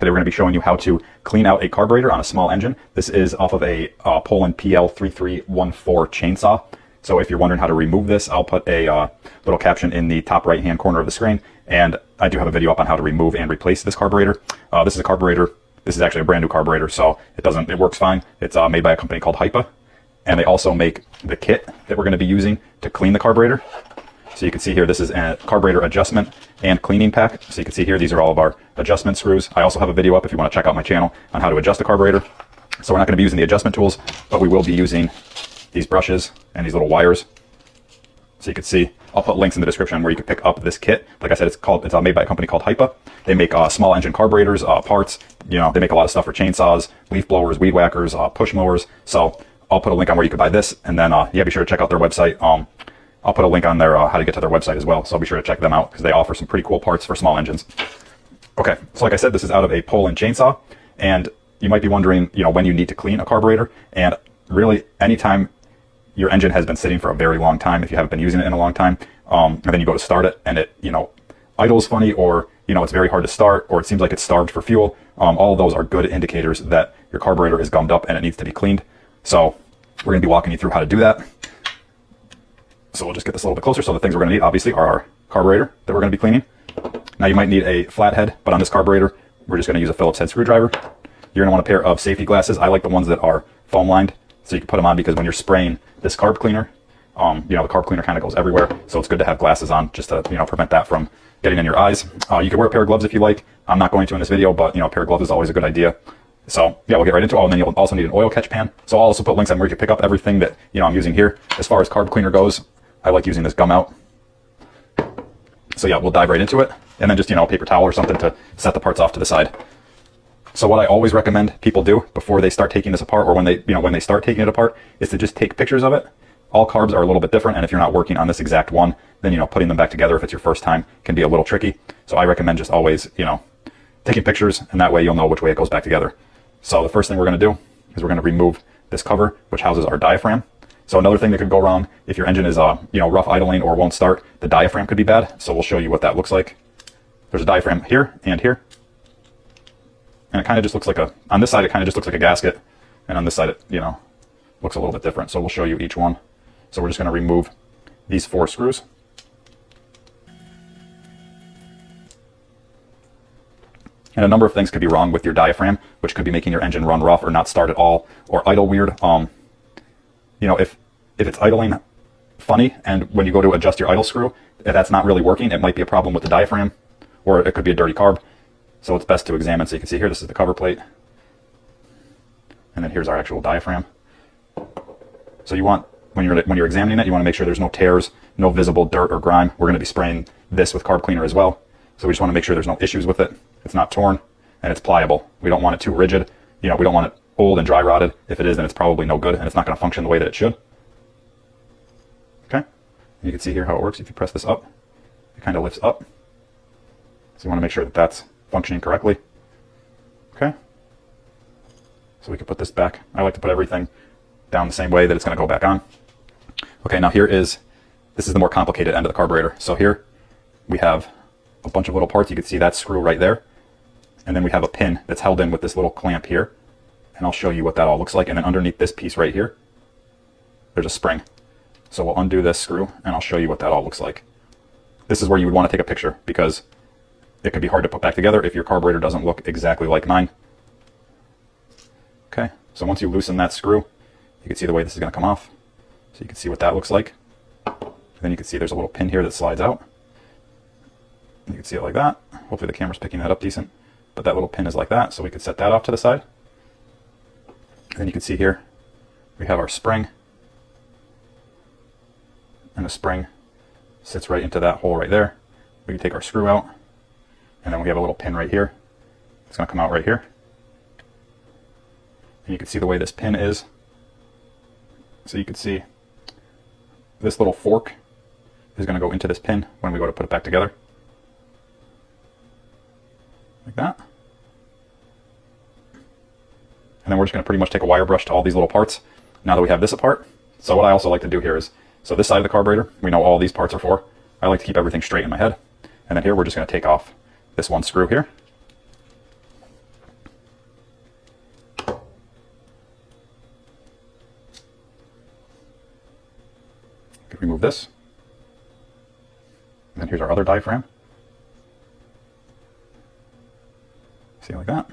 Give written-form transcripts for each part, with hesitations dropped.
Today we're going to be showing you how to clean out a carburetor on a small engine. This is off of a Poland PL3314 chainsaw. So if you're wondering how to remove this, I'll put a little caption in the top right hand corner of the screen. And I do have a video up on how to remove and replace this carburetor. This is a carburetor. This is actually a brand new carburetor, so it works fine. It's made by a company called HIPA. And they also make the kit that we're going to be using to clean the carburetor. So you can see here, this is a carburetor adjustment and cleaning pack. So you can see here, these are all of our adjustment screws. I also have a video up if you want to check out my channel on how to adjust the carburetor. So we're not going to be using the adjustment tools, but we will be using these brushes and these little wires. So you can see, I'll put links in the description where you can pick up this kit. Like I said, it's made by a company called HIPA. They make small engine carburetors, parts. You know, they make a lot of stuff for chainsaws, leaf blowers, weed whackers, push mowers. So I'll put a link on where you can buy this. And then, yeah, be sure to check out their website. I'll put a link on there how to get to their website as well, so be sure to check them out because they offer some pretty cool parts for small engines. Okay, so like I said, this is out of a Poland chainsaw, and you might be wondering, you know, when you need to clean a carburetor, and really anytime your engine has been sitting for a very long time, if you haven't been using it in a long time, and then you go to start it and it, you know, idles funny, or, you know, it's very hard to start, or it seems like it's starved for fuel, all of those are good indicators that your carburetor is gummed up and it needs to be cleaned. So we're going to be walking you through how to do that. So we'll just get this a little bit closer. So the things we're going to need, obviously, are our carburetor that we're going to be cleaning. Now you might need a flathead, but on this carburetor, we're just going to use a Phillips head screwdriver. You're going to want a pair of safety glasses. I like the ones that are foam lined, so you can put them on because when you're spraying this carb cleaner, you know, the carb cleaner kind of goes everywhere. So it's good to have glasses on just to, you know, prevent that from getting in your eyes. You can wear a pair of gloves if you like. I'm not going to in this video, but, you know, a pair of gloves is always a good idea. So yeah, we'll get right into it. Oh, and then you'll also need an oil catch pan. So I'll also put links on where you can pick up everything that, you know, I'm using here. As far as carb cleaner goes, I like using this gum out. So yeah, we'll dive right into it. And then just, you know, a paper towel or something to set the parts off to the side. So what I always recommend people do before they start taking this apart, or when they start taking it apart, is to just take pictures of it. All carbs are a little bit different, and if you're not working on this exact one, then, you know, putting them back together if it's your first time can be a little tricky. So I recommend just always, you know, taking pictures, and that way you'll know which way it goes back together. So the first thing we're going to do is we're going to remove this cover, which houses our diaphragm. So another thing that could go wrong if your engine is, you know, rough idling or won't start, the diaphragm could be bad. So we'll show you what that looks like. There's a diaphragm here and here. And it kind of just looks like on this side, it kind of just looks like a gasket. And on this side, it, you know, looks a little bit different. So we'll show you each one. So we're just going to remove these 4 screws. And a number of things could be wrong with your diaphragm, which could be making your engine run rough or not start at all or idle weird. You know, if it's idling funny and when you go to adjust your idle screw, if that's not really working, it might be a problem with the diaphragm, or it could be a dirty carb. So it's best to examine. So you can see here, this is the cover plate. And then here's our actual diaphragm. So you want, when you're examining it, you want to make sure there's no tears, no visible dirt or grime. We're going to be spraying this with carb cleaner as well. So we just want to make sure there's no issues with it. It's not torn and it's pliable. We don't want it too rigid. You know, we don't want it old and dry rotted. If it is, then it's probably no good and it's not going to function the way that it should. Okay. You can see here how it works. If you press this up, it kind of lifts up. So you want to make sure that that's functioning correctly. Okay. So we can put this back. I like to put everything down the same way that it's going to go back on. Okay, now this is the more complicated end of the carburetor. So here we have a bunch of little parts. You can see that screw right there. And then we have a pin that's held in with this little clamp here. And I'll show you what that all looks like. And then underneath this piece right here, there's a spring. So we'll undo this screw and I'll show you what that all looks like. This is where you would want to take a picture because it could be hard to put back together if your carburetor doesn't look exactly like mine. Okay, so once you loosen that screw, you can see the way this is going to come off. So you can see what that looks like. And then you can see there's a little pin here that slides out. You can see it like that. Hopefully the camera's picking that up decent. But that little pin is like that, so we could set that off to the side. And then you can see here, we have our spring. And the spring sits right into that hole right there. We can take our screw out. And then we have a little pin right here. It's going to come out right here. And you can see the way this pin is. So you can see this little fork is going to go into this pin when we go to put it back together. Like that. And then we're just going to pretty much take a wire brush to all these little parts now that we have this apart. So what I also like to do here is, so this side of the carburetor, we know all these parts are for. I like to keep everything straight in my head. And then here we're just going to take off this one screw here. remove this. And then here's our other diaphragm. See, like that.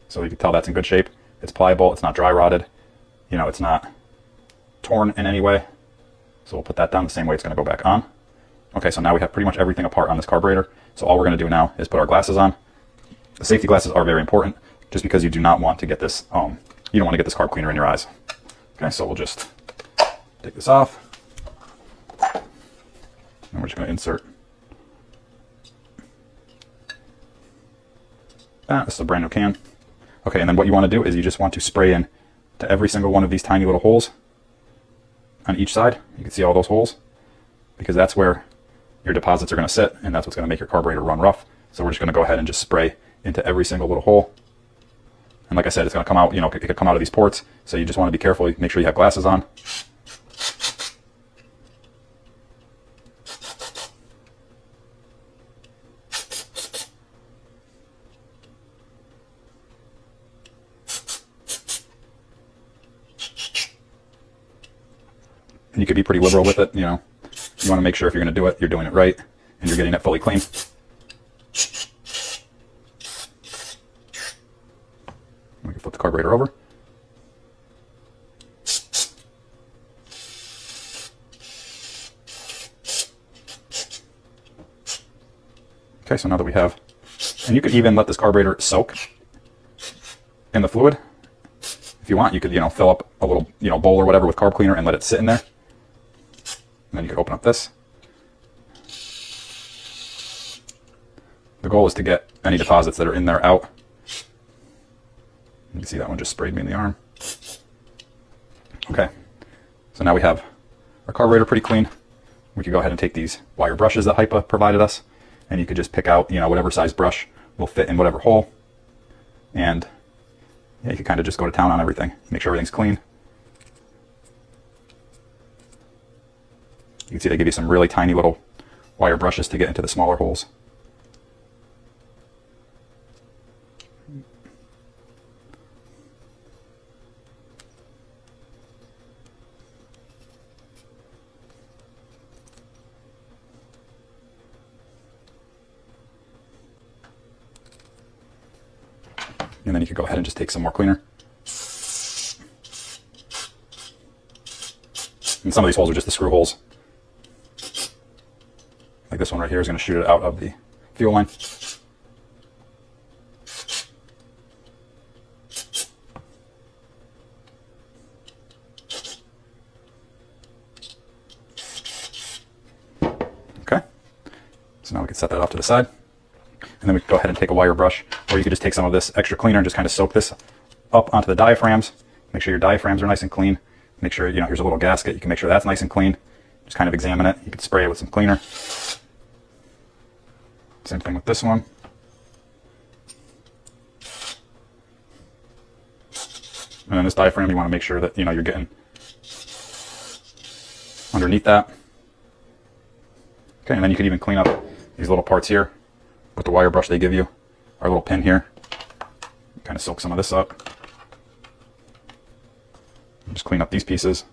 So you can tell that's in good shape. It's pliable, it's not dry rotted, you know, it's not torn in any way. So we'll put that down the same way it's going to go back on. Okay, so now we have pretty much everything apart on this carburetor. So all we're going to do now is put our glasses on. The safety glasses are very important, just because you do not want to get this, you don't want to get this carb cleaner in your eyes. Okay, so we'll just take this off. And we're just going to insert that. This is a brand new can. Okay, and then what you want to do is you just want to spray in to every single one of these tiny little holes on each side. You can see all those holes, because that's where your deposits are going to sit, and that's what's going to make your carburetor run rough. So we're just going to go ahead and just spray into every single little hole. And like I said, it's going to come out, you know, it could come out of these ports, so you just want to be careful. Make sure you have glasses on. And you could be pretty liberal with it, you know. You want to make sure if you're going to do it, you're doing it right, and you're getting it fully clean. We can flip the carburetor over. Okay, so now that we have, and you could even let this carburetor soak in the fluid. If you want, you could, you know, fill up a little, you know, bowl or whatever with carb cleaner and let it sit in there. And then you could open up this. The goal is to get any deposits that are in there out. You can see that one just sprayed me in the arm. Okay, so now we have our carburetor pretty clean. We could go ahead and take these wire brushes that HIPA provided us, and you could just pick out, you know, whatever size brush will fit in whatever hole. And yeah, you can kind of just go to town on everything. Make sure everything's clean. You can see they give you some really tiny little wire brushes to get into the smaller holes. And then you could go ahead and just take some more cleaner. And some of these holes are just the screw holes. Like this one right here is going to shoot it out of the fuel line. Okay, so now we can set that off to the side. And then we can go ahead and take a wire brush, or you could just take some of this extra cleaner and just kind of soak this up onto the diaphragms. Make sure your diaphragms are nice and clean. Make sure, you know, here's a little gasket. You can make sure that's nice and clean. Just kind of examine it. You can spray it with some cleaner. Same thing with this one. And then this diaphragm, you want to make sure that, you know, you're getting underneath that. Okay, and then you can even clean up these little parts here with the wire brush they give you. Our little pin here. Kind of soak some of this up. Just clean up these pieces.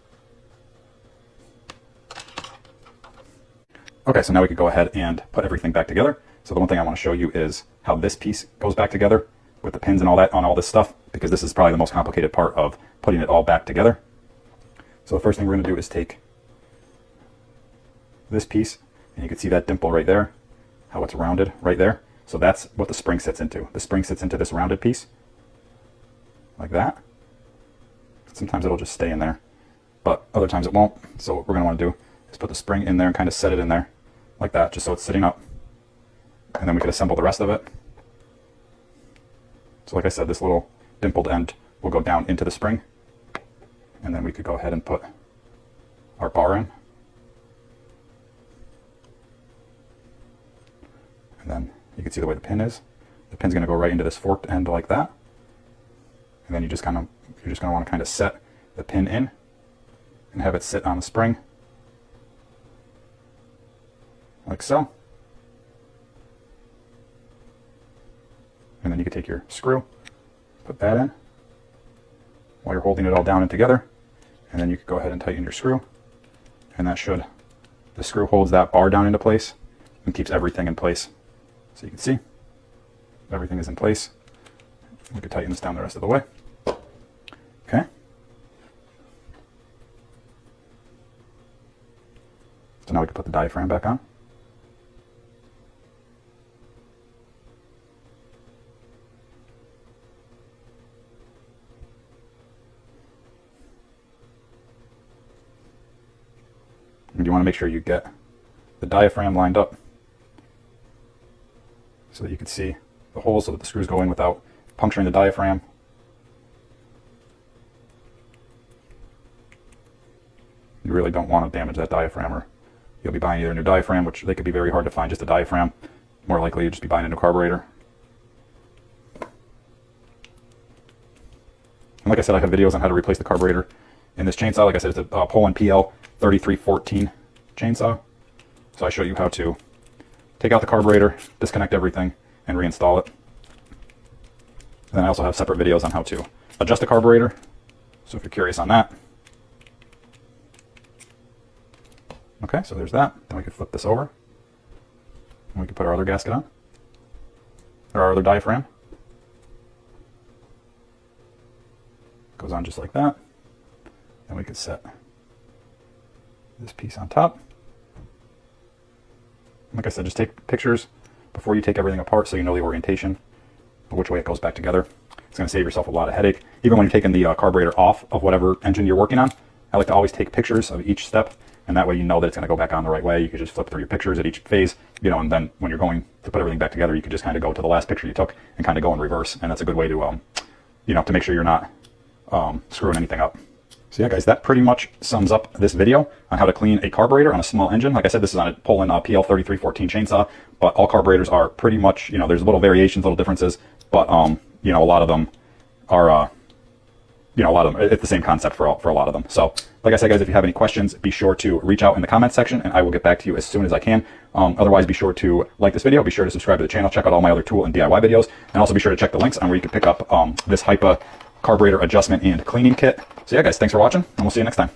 Okay, so now we could go ahead and put everything back together. So the one thing I want to show you is how this piece goes back together with the pins and all that on all this stuff, because this is probably the most complicated part of putting it all back together. So the first thing we're going to do is take this piece, and you can see that dimple right there, how it's rounded right there. So that's what the spring sits into. The spring sits into this rounded piece, like that. Sometimes it'll just stay in there, but other times it won't. So what we're going to want to do is put the spring in there and kind of set it in there like that, just so it's sitting up. And then we could assemble the rest of it. So like I said, this little dimpled end will go down into the spring, and then we could go ahead and put our bar in. And then you can see the way the pin is. The pin's going to go right into this forked end like that. And then you're just going to want to kind of set the pin in and have it sit on the spring like so. And then you can take your screw, put that in while you're holding it all down and together, and then you can go ahead and tighten your screw, and that should The screw holds that bar down into place and keeps everything in place. So you can see everything is in place. We can tighten this down the rest of the way. Okay. So now we can put the diaphragm back on. And you want to make sure you get the diaphragm lined up so that you can see the holes so that the screws go in without puncturing the diaphragm. You really don't want to damage that diaphragm, or you'll be buying either a new diaphragm, which they could be very hard to find, just a diaphragm. More likely you'll just be buying a new carburetor. And like I said, I have videos on how to replace the carburetor in this chainsaw. Like I said, it's a Poland PL 3314 chainsaw. So I show you how to take out the carburetor, disconnect everything, and reinstall it. And then I also have separate videos on how to adjust the carburetor. So if you're curious on that. Okay, so there's that. Then we can flip this over. And we can put our other gasket on. Or our other diaphragm. Goes on just like that. Then we can set this piece on top. Like I said, just take pictures before you take everything apart so you know the orientation, which way it goes back together. It's going to save yourself a lot of headache. Even when you're taking the carburetor off of whatever engine you're working on, I like to always take pictures of each step, and that way you know that it's going to go back on the right way. You can just flip through your pictures at each phase, you know, and then when you're going to put everything back together, you can just kind of go to the last picture you took and kind of go in reverse, and that's a good way to, you know, to make sure you're not screwing anything up. So yeah, guys, that pretty much sums up this video on how to clean a carburetor on a small engine. Like I said, this is on a Poland PL 3314 chainsaw, but all carburetors are pretty much, you know, there's little variations, little differences, but you know, a lot of them are, you know, a lot of them, it's the same concept for a lot of them. So like I said, guys, if you have any questions, be sure to reach out in the comments section, and I will get back to you as soon as I can. Otherwise, be sure to like this video, be sure to subscribe to the channel, check out all my other tool and DIY videos, and also be sure to check the links on where you can pick up this HIPA carburetor adjustment and cleaning kit. So yeah, guys, thanks for watching, and we'll see you next time.